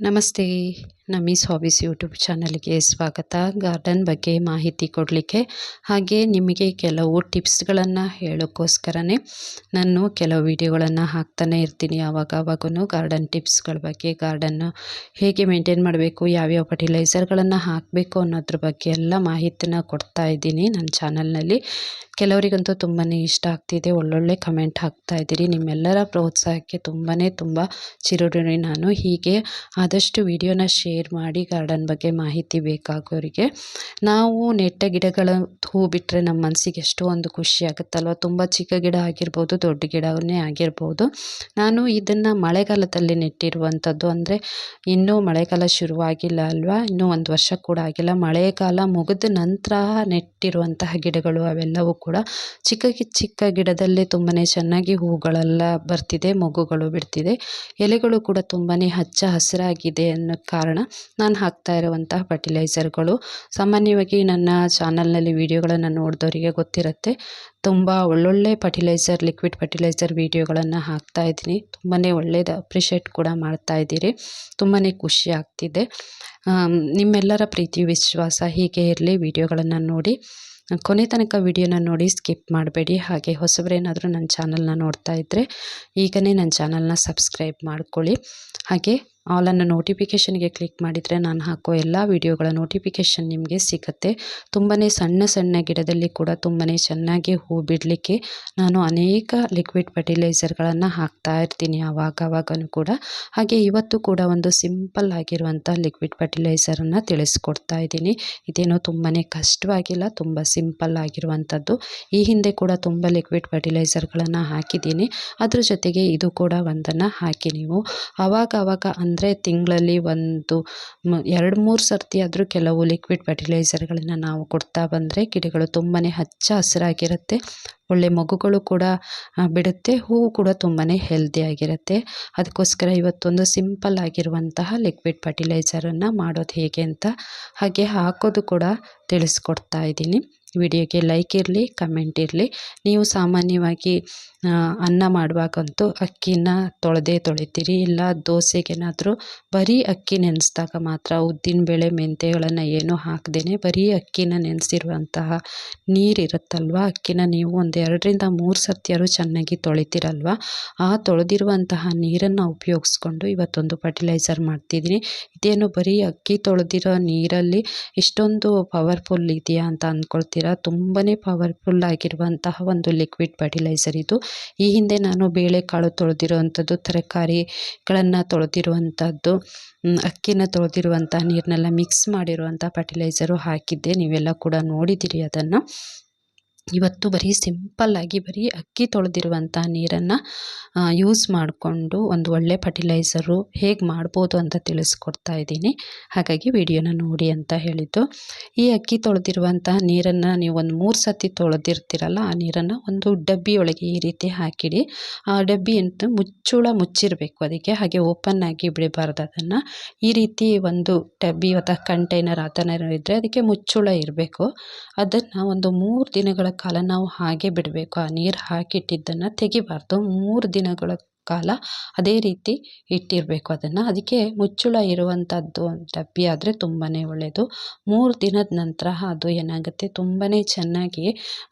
ನಮಸ್ತೆ. ನಮೀಸ್ hobbies YouTube ಚಾನಲ್ಗೆ ಸ್ವಾಗತ. ಗಾರ್ಡನ್ ಬಗ್ಗೆ ಮಾಹಿತಿ ಕೊಡಲಿಕ್ಕೆ ಹಾಗೆ ನಿಮಗೆ ಕೆಲವು ಟಿಪ್ಸ್ಗಳನ್ನು ಹೇಳೋಕ್ಕೋಸ್ಕರನೇ ನಾನು ಕೆಲವು ವಿಡಿಯೋಗಳನ್ನು ಹಾಕ್ತಾನೆ ಇರ್ತೀನಿ. ಆವಾಗವಾಗೂ ಗಾರ್ಡನ್ ಟಿಪ್ಸ್ಗಳ ಬಗ್ಗೆ, ಗಾರ್ಡನ್ನು ಹೇಗೆ ಮೇಂಟೈನ್ ಮಾಡಬೇಕು, ಯಾವ್ಯಾವ ಫರ್ಟಿಲೈಸರ್ಗಳನ್ನು ಹಾಕಬೇಕು ಅನ್ನೋದ್ರ ಬಗ್ಗೆ ಎಲ್ಲ ಮಾಹಿತಿನ ಕೊಡ್ತಾ ಇದ್ದೀನಿ ನನ್ನ ಚಾನಲ್ನಲ್ಲಿ. ಕೆಲವರಿಗಂತೂ ತುಂಬಾ ಇಷ್ಟ ಆಗ್ತಿದೆ, ಒಳ್ಳೊಳ್ಳೆ ಕಮೆಂಟ್ ಹಾಕ್ತಾ ಇದ್ದೀರಿ. ನಿಮ್ಮೆಲ್ಲರ ಪ್ರೋತ್ಸಾಹಕ್ಕೆ ತುಂಬ ಚಿರಋಣಿ ನಾನು. ಹೀಗೆ ಆದಷ್ಟು ವಿಡಿಯೋನ ಶೇರ್ ಮಾಡಿ ಗಾರ್ಡನ್ ಬಗ್ಗೆ ಮಾಹಿತಿ ಬೇಕಾಗೋರಿಗೆ. ನಾವು ನೆಟ್ಟ ಗಿಡಗಳ ಹೂ ಬಿಟ್ಟರೆ ನಮ್ಮ ಮನಸ್ಸಿಗೆ ಎಷ್ಟೋ ಒಂದು ಖುಷಿ ಆಗುತ್ತಲ್ವ. ತುಂಬ ಚಿಕ್ಕ ಗಿಡ ಆಗಿರ್ಬೋದು, ದೊಡ್ಡ ಗಿಡವನ್ನೇ ಆಗಿರ್ಬೋದು. ನಾನು ಇದನ್ನು ಮಳೆಗಾಲದಲ್ಲಿ ನೆಟ್ಟಿರುವಂಥದ್ದು. ಅಂದರೆ ಇನ್ನೂ ಮಳೆಗಾಲ ಶುರುವಾಗಿಲ್ಲ ಅಲ್ವಾ, ಇನ್ನೂ ಒಂದು ವರ್ಷ ಕೂಡ ಆಗಿಲ್ಲ. ಮಳೆಗಾಲ ಮುಗಿದ ನಂತರ ನೆಟ್ಟಿರುವಂತಹ ಗಿಡಗಳು ಅವೆಲ್ಲವೂ ಕೂಡ ಚಿಕ್ಕ ಗಿಡದಲ್ಲೇ ತುಂಬಾ ಚೆನ್ನಾಗಿ ಹೂಗಳೆಲ್ಲ ಬರ್ತಿದೆ, ಮೊಗ್ಗುಗಳು ಬಿಡ್ತಿದೆ, ಎಲೆಗಳು ಕೂಡ ತುಂಬಾ ಹಚ್ಚ ಹಸಿರಾಗಿದೆ ಅನ್ನೋ ಕಾರಣ ನಾನು ಹಾಕ್ತಾ ಇರುವಂತಹ ಫರ್ಟಿಲೈಸರ್ಗಳು. ಸಾಮಾನ್ಯವಾಗಿ ನನ್ನ ಚಾನಲ್ನಲ್ಲಿ ವಿಡಿಯೋಗಳನ್ನು ನೋಡಿದವರಿಗೆ ಗೊತ್ತಿರುತ್ತೆ, ತುಂಬ ಒಳ್ಳೊಳ್ಳೆ ಫರ್ಟಿಲೈಸರ್, ಲಿಕ್ವಿಡ್ ಫರ್ಟಿಲೈಸರ್ ವಿಡಿಯೋಗಳನ್ನು ಹಾಕ್ತಾ ಇದ್ದೀನಿ. ತುಂಬಾ ಒಳ್ಳೇದು ಅಪ್ರಿಷಿಯೇಟ್ ಕೂಡ ಮಾಡ್ತಾ ಇದ್ದೀರಿ. ತುಂಬಾ ಖುಷಿ ಆಗ್ತಿದೆ. ನಿಮ್ಮೆಲ್ಲರ ಪ್ರೀತಿ ವಿಶ್ವಾಸ ಹೀಗೆ ಇರಲಿ. ವಿಡಿಯೋಗಳನ್ನು ನೋಡಿ ಕೊನೆ ತನಕ ವಿಡಿಯೋನ ನೋಡಿ, ಸ್ಕಿಪ್ ಮಾಡಬೇಡಿ. ಹಾಗೆ ಹೊಸಬರೇನಾದರೂ ನನ್ನ ಚಾನಲ್ನ ನೋಡ್ತಾ ಇದ್ದರೆ ಈಗಲೇ ನನ್ನ ಚಾನಲ್ನ ಸಬ್ಸ್ಕ್ರೈಬ್ ಮಾಡ್ಕೊಳ್ಳಿ. ಹಾಗೆ ಆಲನ್ನು ನೋಟಿಫಿಕೇಷನ್ಗೆ ಕ್ಲಿಕ್ ಮಾಡಿದರೆ ನಾನು ಹಾಕೋ ಎಲ್ಲ ವಿಡಿಯೋಗಳ ನೋಟಿಫಿಕೇಷನ್ ನಿಮಗೆ ಸಿಗುತ್ತೆ. ತುಂಬಾ ಸಣ್ಣ ಗಿಡದಲ್ಲಿ ಕೂಡ ತುಂಬಾ ಚೆನ್ನಾಗಿ ಹೂ ಬಿಡಲಿಕ್ಕೆ ನಾನು ಅನೇಕ ಲಿಕ್ವಿಡ್ ಫರ್ಟಿಲೈಸರ್ಗಳನ್ನು ಹಾಕ್ತಾ ಇರ್ತೀನಿ ಆವಾಗವಾಗೂ ಕೂಡ. ಹಾಗೆ ಇವತ್ತು ಕೂಡ ಒಂದು ಸಿಂಪಲ್ ಆಗಿರುವಂಥ ಲಿಕ್ವಿಡ್ ಫರ್ಟಿಲೈಸರನ್ನು ತಿಳಿಸ್ಕೊಡ್ತಾ ಇದ್ದೀನಿ. ಇದೇನೋ ತುಂಬಾ ಕಷ್ಟವಾಗಿಲ್ಲ, ತುಂಬ ಸಿಂಪಲ್ ಆಗಿರುವಂಥದ್ದು. ಈ ಹಿಂದೆ ಕೂಡ ತುಂಬ ಲಿಕ್ವಿಡ್ ಫರ್ಟಿಲೈಸರ್ಗಳನ್ನು ಹಾಕಿದ್ದೀನಿ. ಅದ್ರ ಜೊತೆಗೆ ಇದು ಕೂಡ ಒಂದನ್ನು ಹಾಕಿ ನೀವು ಆವಾಗ ಅಂದರೆ ತಿಂಗಳಲ್ಲಿ ಒಂದು 2-3 ಸರ್ತಿ ಆದರೂ ಕೆಲವು ಲಿಕ್ವಿಡ್ ಫರ್ಟಿಲೈಸರ್ಗಳನ್ನು ನಾವು ಕೊಡ್ತಾ ಬಂದರೆ ಗಿಡಗಳು ತುಂಬಾ ಹಚ್ಚ ಹಸಿರಾಗಿರುತ್ತೆ, ಒಳ್ಳೆ ಮಗುಗಳು ಕೂಡ ಬಿಡುತ್ತೆ, ಹೂವು ಕೂಡ ತುಂಬಾ ಹೆಲ್ದಿಯಾಗಿರುತ್ತೆ. ಅದಕ್ಕೋಸ್ಕರ ಇವತ್ತೊಂದು ಸಿಂಪಲ್ ಆಗಿರುವಂತಹ ಲಿಕ್ವಿಡ್ ಫರ್ಟಿಲೈಸರನ್ನು ಮಾಡೋದು ಹೇಗೆ ಅಂತ, ಹಾಗೆ ಹಾಕೋದು ಕೂಡ ತಿಳಿಸ್ಕೊಡ್ತಾ ಇದ್ದೀನಿ. ವಿಡಿಯೋಗೆ ಲೈಕ್ ಇರಲಿ, ಕಮೆಂಟ್ ಇರಲಿ. ನೀವು ಸಾಮಾನ್ಯವಾಗಿ ಅನ್ನ ಮಾಡುವಾಗಂತೂ ಅಕ್ಕಿನ ತೊಳಿತೀರಿ, ಇಲ್ಲ ದೋಸೆಗೇನಾದರೂ ಬರೀ ಅಕ್ಕಿ ನೆನೆಸಿದಾಗ ಮಾತ್ರ ಉದ್ದಿನಬೇಳೆ ಮೆಂತ್ಯಗಳನ್ನು ಏನೂ ಹಾಕದೇನೆ ಬರೀ ಅಕ್ಕಿನ ನೆನೆಸಿರುವಂತಹ ನೀರಿರುತ್ತಲ್ವ, ಅಕ್ಕಿನ ನೀವು ಒಂದು 2-3 ಸರ್ತಿಯಾದ್ರು ಚೆನ್ನಾಗಿ ತೊಳಿತೀರಲ್ವ, ಆ ತೊಳೆದಿರುವಂತಹ ನೀರನ್ನು ಉಪಯೋಗಿಸ್ಕೊಂಡು ಇವತ್ತೊಂದು ಫರ್ಟಿಲೈಸರ್ ಮಾಡ್ತಿದ್ದೀನಿ. ಇದೇನು ಬರೀ ಅಕ್ಕಿ ತೊಳೆದಿರೋ ನೀರಲ್ಲಿ ಇಷ್ಟೊಂದು ಪವರ್ಫುಲ್ ಇದೆಯಾ ಅಂತ ಅಂದ್ಕೊಳ್ತೀರಾ? ತುಂಬಾ ಪವರ್ಫುಲ್ ಆಗಿರುವಂತಹ ಒಂದು ಲಿಕ್ವಿಡ್ ಫರ್ಟಿಲೈಸರ್ ಇದು. ಈ ಹಿಂದೆ ನಾನು ಬೇಳೆಕಾಳು ತೊಳೆದಿರುವಂಥದ್ದು, ತರಕಾರಿಗಳನ್ನು ತೊಳೆದಿರುವಂಥದ್ದು, ಅಕ್ಕಿನ ತೊಳೆದಿರುವಂಥ ನೀರನ್ನೆಲ್ಲ ಮಿಕ್ಸ್ ಮಾಡಿರುವಂಥ ಫರ್ಟಿಲೈಸರು ಹಾಕಿದ್ದೆ. ನೀವೆಲ್ಲ ಕೂಡ ನೋಡಿದ್ದೀರಿ ಅದನ್ನು. ಇವತ್ತು ಬರೀ ಸಿಂಪಲ್ಲಾಗಿ ಬರೀ ಅಕ್ಕಿ ತೊಳೆದಿರುವಂಥ ನೀರನ್ನು ಯೂಸ್ ಮಾಡಿಕೊಂಡು ಒಂದು ಒಳ್ಳೆ ಫರ್ಟಿಲೈಸರು ಹೇಗೆ ಮಾಡ್ಬೋದು ಅಂತ ತಿಳಿಸ್ಕೊಡ್ತಾ ಇದ್ದೀನಿ. ಹಾಗಾಗಿ ವಿಡಿಯೋನ ನೋಡಿ ಅಂತ ಹೇಳಿದ್ದು. ಈ ಅಕ್ಕಿ ತೊಳೆದಿರುವಂಥ ನೀರನ್ನು ನೀವು ಒಂದು 3 ಸರ್ತಿ ತೊಳೆದಿರ್ತೀರಲ್ಲ, ಆ ನೀರನ್ನು ಒಂದು ಡಬ್ಬಿಯೊಳಗೆ ಈ ರೀತಿ ಹಾಕಿಡಿ. ಆ ಡಬ್ಬಿ ಅಂತ ಮುಚ್ಚಿರಬೇಕು ಅದಕ್ಕೆ, ಹಾಗೆ ಓಪನ್ ಆಗಿ ಬಿಡಬಾರ್ದು ಅದನ್ನು. ಈ ರೀತಿ ಒಂದು ಡಬ್ಬಿ ಅಥವಾ ಕಂಟೈನರ್ ಆ ಥರ ಇದ್ದರೆ ಅದಕ್ಕೆ ಮುಚ್ಚಳ ಇರಬೇಕು. ಅದನ್ನು ಒಂದು 3 ದಿನಗಳ ಕಾಲ ನಾವು ಹಾಗೆ ಬಿಡಬೇಕು. ಆ ನೀರು ಹಾಕಿಟ್ಟಿದ್ದನ್ನು ತೆಗಿಬಾರ್ದು. 3 ದಿನಗಳ ಕಾಲ ಅದೇ ರೀತಿ ಇಟ್ಟಿರಬೇಕು ಅದನ್ನು. ಅದಕ್ಕೆ ಮುಚ್ಚಳ ಇರುವಂಥದ್ದು ಡಬ್ಬಿ ಆದರೆ ತುಂಬಾ ಒಳ್ಳೆಯದು. 3 ದಿನದ ನಂತರ ಅದು ಏನಾಗುತ್ತೆ, ತುಂಬಾ ಚೆನ್ನಾಗಿ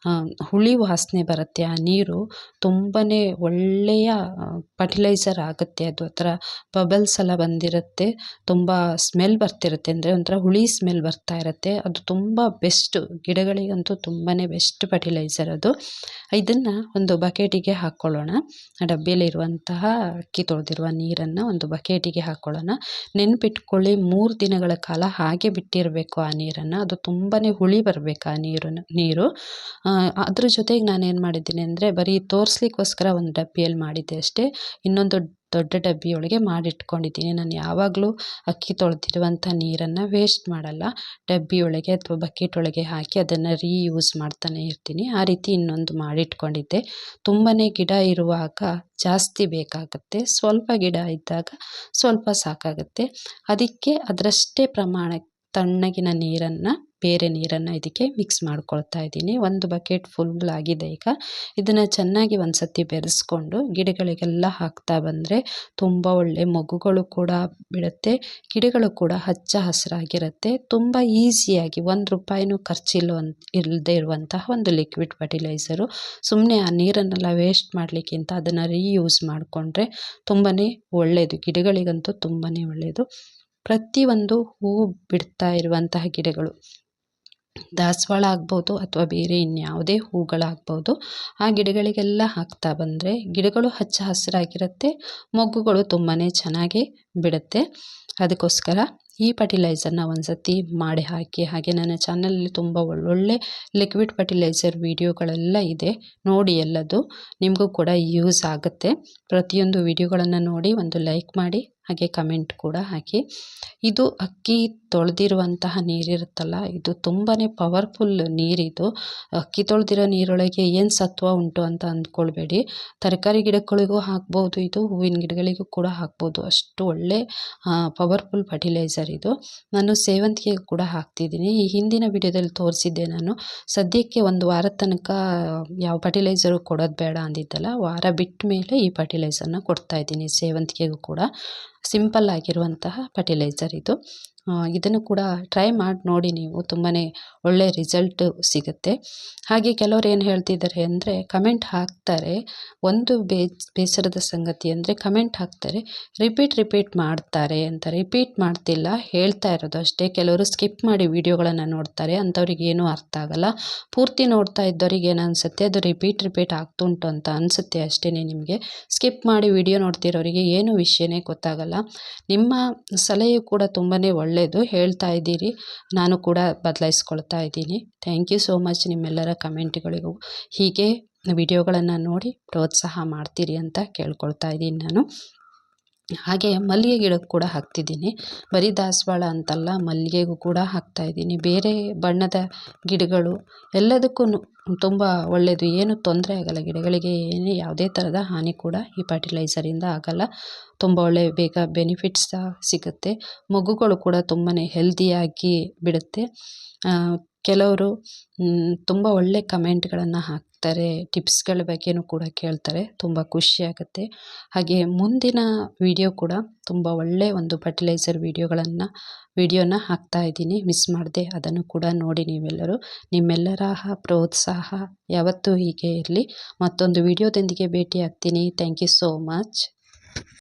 ಹುಳಿ ವಾಸನೆ ಬರುತ್ತೆ. ಆ ನೀರು ತುಂಬಾ ಒಳ್ಳೆಯ ಫರ್ಟಿಲೈಸರ್ ಆಗುತ್ತೆ. ಅದು ಆ ಥರ ಬಬಲ್ಸ್ ಎಲ್ಲ ಬಂದಿರುತ್ತೆ, ತುಂಬ ಸ್ಮೆಲ್ ಬರ್ತಿರುತ್ತೆ, ಅಂದರೆ ಒಂಥರ ಹುಳಿ ಸ್ಮೆಲ್ ಬರ್ತಾ ಇರುತ್ತೆ. ಅದು ತುಂಬ ಬೆಸ್ಟು, ಗಿಡಗಳಿಗಂತೂ ತುಂಬಾ ಬೆಸ್ಟ್ ಫರ್ಟಿಲೈಸರ್ ಅದು. ಇದನ್ನು ಒಂದು ಬಕೆಟಿಗೆ ಹಾಕ್ಕೊಳ್ಳೋಣ. ಡಬ್ಬಿಯಲ್ಲಿರುವಂತಹ ಅಕ್ಕಿ ತೊಳೆದಿರುವ ನೀರನ್ನು ಒಂದು ಬಕೆಟಿಗೆ ಹಾಕ್ಕೊಳ್ಳೋಣ. ನೆನ್ಪಿಟ್ಕೊಳ್ಳಿ, 3 ದಿನಗಳ ಕಾಲ ಹಾಗೆ ಬಿಟ್ಟಿರಬೇಕು ಆ ನೀರನ್ನು. ಅದು ತುಂಬಾ ಹುಳಿ ಬರಬೇಕು ಆ ನೀರು. ಅದ್ರ ಜೊತೆಗೆ ನಾನೇನು ಮಾಡಿದ್ದೀನಿ ಅಂದರೆ, ಬರೀ ತೋರಿಸ್ಲಿಕ್ಕೋಸ್ಕರ ಒಂದು ಡಬ್ಬಿಯಲ್ಲಿ ಮಾಡಿದ್ದೆ ಅಷ್ಟೇ. ಇನ್ನೊಂದು ದೊಡ್ಡ ಡಬ್ಬಿಯೊಳಗೆ ಮಾಡಿಟ್ಕೊಂಡಿದ್ದೀನಿ. ನಾನು ಯಾವಾಗಲೂ ಅಕ್ಕಿ ತೊಳೆದಿರುವಂಥ ನೀರನ್ನು ವೇಸ್ಟ್ ಮಾಡಲ್ಲ. ಡಬ್ಬಿಯೊಳಗೆ ಅಥವಾ ಬಕೆಟ್ ಒಳಗೆ ಹಾಕಿ ಅದನ್ನು ರೀಯೂಸ್ ಮಾಡ್ತಾನೆ ಇರ್ತೀನಿ. ಆ ರೀತಿ ಇನ್ನೊಂದು ಮಾಡಿಟ್ಕೊಂಡಿದ್ದೆ. ತುಂಬಾ ಗಿಡ ಇರುವಾಗ ಜಾಸ್ತಿ ಬೇಕಾಗುತ್ತೆ, ಸ್ವಲ್ಪ ಗಿಡ ಇದ್ದಾಗ ಸ್ವಲ್ಪ ಸಾಕಾಗುತ್ತೆ. ಅದಕ್ಕೆ ಅದರಷ್ಟೇ ಪ್ರಮಾಣ ತಣ್ಣಗಿನ ನೀರನ್ನು ಬೇರೆ ನೀರನ್ನು ಇದಕ್ಕೆ ಮಿಕ್ಸ್ ಮಾಡ್ಕೊಳ್ತಾ ಇದ್ದೀನಿ. ಒಂದು ಬಕೆಟ್ ಫುಲ್ ಆಗಿದೆ ಈಗ. ಇದನ್ನು ಚೆನ್ನಾಗಿ ಒಂದು ಸತಿ ಬೆರೆಸ್ಕೊಂಡು ಗಿಡಗಳಿಗೆಲ್ಲ ಹಾಕ್ತಾ ಬಂದರೆ ತುಂಬ ಒಳ್ಳೆ ಮೊಗ್ಗುಗಳು ಕೂಡ ಬಿಡುತ್ತೆ, ಗಿಡಗಳು ಕೂಡ ಹಚ್ಚ ಹಸಿರಾಗಿರುತ್ತೆ. ತುಂಬ ಈಸಿಯಾಗಿ ₹1 ಇಲ್ಲದೆ ಇರುವಂತಹ ಒಂದು ಲಿಕ್ವಿಡ್ ಫರ್ಟಿಲೈಸರು. ಸುಮ್ಮನೆ ಆ ನೀರನ್ನೆಲ್ಲ ವೇಸ್ಟ್ ಮಾಡಲಿಕ್ಕಿಂತ ಅದನ್ನು ರೀಯೂಸ್ ಮಾಡಿಕೊಂಡ್ರೆ ತುಂಬಾ ಒಳ್ಳೆಯದು, ಗಿಡಗಳಿಗಂತೂ ತುಂಬಾ ಒಳ್ಳೆಯದು. ಪ್ರತಿಯೊಂದು ಹೂವು ಬಿಡ್ತಾ ಇರುವಂತಹ ಗಿಡಗಳು, ದಾಸವಾಳ ಆಗ್ಬೋದು ಅಥವಾ ಬೇರೆ ಇನ್ಯಾವುದೇ ಹೂಗಳಾಗ್ಬೋದು, ಆ ಗಿಡಗಳಿಗೆಲ್ಲ ಹಾಕ್ತಾ ಬಂದರೆ ಗಿಡಗಳು ಹಚ್ಚ ಹಸಿರಾಗಿರುತ್ತೆ, ಮೊಗ್ಗುಗಳು ತುಂಬಾ ಚೆನ್ನಾಗಿ ಬಿಡುತ್ತೆ. ಅದಕ್ಕೋಸ್ಕರ ಈ ಫರ್ಟಿಲೈಸರ್ನ ಒಂದು ಸತಿ ಮಾಡಿ ಹಾಕಿ. ಹಾಗೆ ನನ್ನ ಚಾನಲಲ್ಲಿ ತುಂಬ ಒಳ್ಳೊಳ್ಳೆ ಲಿಕ್ವಿಡ್ ಫರ್ಟಿಲೈಸರ್ ವಿಡಿಯೋಗಳೆಲ್ಲ ಇದೆ, ನೋಡಿ ಎಲ್ಲದು ನಿಮಗೂ ಕೂಡ ಯೂಸ್ ಆಗುತ್ತೆ. ಪ್ರತಿಯೊಂದು ವಿಡಿಯೋಗಳನ್ನು ನೋಡಿ ಒಂದು ಲೈಕ್ ಮಾಡಿ, ಹಾಗೆ ಕಮೆಂಟ್ ಕೂಡ ಹಾಕಿ. ಇದು ಅಕ್ಕಿ ತೊಳೆದಿರುವಂತಹ ನೀರಿರುತ್ತಲ್ಲ, ಇದು ತುಂಬಾ ಪವರ್ಫುಲ್ ನೀರಿದು. ಅಕ್ಕಿ ತೊಳೆದಿರೋ ನೀರೊಳಗೆ ಏನು ಸತ್ವ ಉಂಟು ಅಂತ ಅಂದ್ಕೊಳ್ಬೇಡಿ. ತರಕಾರಿ ಗಿಡಗಳಿಗೂ ಹಾಕ್ಬೋದು, ಇದು ಹೂವಿನ ಗಿಡಗಳಿಗೂ ಕೂಡ ಹಾಕ್ಬೋದು. ಅಷ್ಟು ಒಳ್ಳೆ ಪವರ್ಫುಲ್ ಫರ್ಟಿಲೈಸರ್ ಇದು. ನಾನು ಸೇವಂತಿಗೆ ಕೂಡ ಹಾಕ್ತಿದ್ದೀನಿ. ಈ ಹಿಂದಿನ ವಿಡಿಯೋದಲ್ಲಿ ತೋರಿಸಿದ್ದೆ ನಾನು. ಸದ್ಯಕ್ಕೆ ಒಂದು ವಾರದ ತನಕ ಯಾವ ಫರ್ಟಿಲೈಸರು ಕೊಡೋದು ಬೇಡ ಅಂದಿದ್ದಲ್ಲ, ವಾರ ಬಿಟ್ಟ ಮೇಲೆ ಈ ಫರ್ಟಿಲೈಸರ್ನ ಕೊಡ್ತಾಯಿದ್ದೀನಿ ಸೇವಂತಿಗೆಗೂ ಕೂಡ. ಸಿಂಪಲ್ ಆಗಿರುವಂತಹ ಫರ್ಟಿಲೈಸರ್ ಇದು. ಇದನ್ನು ಕೂಡ ಟ್ರೈ ಮಾಡಿ ನೋಡಿ ನೀವು, ತುಂಬಾ ಒಳ್ಳೆ ರಿಸಲ್ಟ್ ಸಿಗುತ್ತೆ. ಹಾಗೆ ಕೆಲವರು ಏನು ಹೇಳ್ತಿದ್ದಾರೆ ಅಂದರೆ ಕಮೆಂಟ್ ಹಾಕ್ತಾರೆ. ಒಂದು ಬೇಸರದ ಸಂಗತಿ ಅಂದರೆ ಕಮೆಂಟ್ ಹಾಕ್ತಾರೆ, ರಿಪೀಟ್ ಮಾಡ್ತಾರೆ ಅಂತ. ರಿಪೀಟ್ ಮಾಡ್ತಿಲ್ಲ, ಹೇಳ್ತಾ ಇರೋದು ಅಷ್ಟೇ. ಕೆಲವರು ಸ್ಕಿಪ್ ಮಾಡಿ ವಿಡಿಯೋಗಳನ್ನು ನೋಡ್ತಾರೆ, ಅಂಥವ್ರಿಗೆ ಏನೂ ಅರ್ಥ ಆಗಲ್ಲ. ಪೂರ್ತಿ ನೋಡ್ತಾ ಇದ್ದವ್ರಿಗೆ ಏನು ಅನಿಸುತ್ತೆ, ಅದು ರಿಪೀಟ್ ಆಗ್ತುಂಟು ಅಂತ ಅನಿಸುತ್ತೆ ಅಷ್ಟೇ ನಿಮಗೆ. ಸ್ಕಿಪ್ ಮಾಡಿ ವಿಡಿಯೋ ನೋಡ್ತಿರೋರಿಗೆ ಏನು ವಿಷಯನೇ ಗೊತ್ತಾಗಲ್ಲ. ನಿಮ್ಮ ಸಲಹೆಯು ಕೂಡ ತುಂಬಾ ಒಳ್ಳೆಯದು, ಹೇಳ್ತಾ ಇದ್ದೀರಿ, ನಾನು ಕೂಡ ಬದಲಾಯಿಸ್ಕೊಳ್ತಾ ಇದ್ದೀನಿ. ಥ್ಯಾಂಕ್ ಯು ಸೋ ಮಚ್ ನಿಮ್ಮೆಲ್ಲರ ಕಮೆಂಟ್ಗಳಿಗೂ. ಹೀಗೆ ವಿಡಿಯೋಗಳನ್ನು ನೋಡಿ ಪ್ರೋತ್ಸಾಹ ಮಾಡ್ತೀರಿ ಅಂತ ಕೇಳ್ಕೊಳ್ತಾ ಇದ್ದೀನಿ ನಾನು. ಹಾಗೆ ಮಲ್ಲಿಗೆ ಗಿಡಕ್ಕೆ ಕೂಡ ಹಾಕ್ತಿದ್ದೀನಿ, ಬರೀ ದಾಸವಾಳ ಅಂತಲ್ಲ, ಮಲ್ಲಿಗೆಗೂ ಕೂಡ ಹಾಕ್ತಾಯಿದ್ದೀನಿ. ಬೇರೆ ಬಣ್ಣದ ಗಿಡಗಳು ಎಲ್ಲದಕ್ಕೂ ತುಂಬ ಒಳ್ಳೆಯದು, ಏನು ತೊಂದರೆ ಆಗಲ್ಲ ಗಿಡಗಳಿಗೆ, ಯಾವುದೇ ಥರದ ಹಾನಿ ಕೂಡ ಈ ಫರ್ಟಿಲೈಸರಿಂದ ಆಗಲ್ಲ. ತುಂಬ ಒಳ್ಳೆಯ ಬೇಗ ಬೆನಿಫಿಟ್ಸ್ ಸಿಗುತ್ತೆ. ಮೊಗ್ಗುಗಳು ಕೂಡ ತುಂಬಾ ಹೆಲ್ದಿಯಾಗಿ ಬಿಡುತ್ತೆ. ಕೆಲವರು ತುಂಬ ಒಳ್ಳೆ ಕಮೆಂಟ್ಗಳನ್ನು ಹಾಕ್ತಾರೆ, ಟಿಪ್ಸ್ಗಳ ಬಗ್ಗೆನೂ ಕೂಡ ಕೇಳ್ತಾರೆ, ತುಂಬ ಖುಷಿಯಾಗುತ್ತೆ. ಹಾಗೆ ಮುಂದಿನ ವಿಡಿಯೋ ಕೂಡ ತುಂಬ ಒಳ್ಳೆಯ ಒಂದು ಫರ್ಟಿಲೈಸರ್ ವಿಡಿಯೋನ ಹಾಕ್ತಾ ಇದ್ದೀನಿ, ಮಿಸ್ ಮಾಡದೆ ಅದನ್ನು ಕೂಡ ನೋಡಿ ನೀವೆಲ್ಲರೂ. ನಿಮ್ಮೆಲ್ಲರ ಪ್ರೋತ್ಸಾಹ ಯಾವತ್ತೂ ಹೀಗೆ ಇರಲಿ. ಮತ್ತೊಂದು ವಿಡಿಯೋದೊಂದಿಗೆ ಭೇಟಿ ಆಗ್ತೀನಿ. Thank you so much.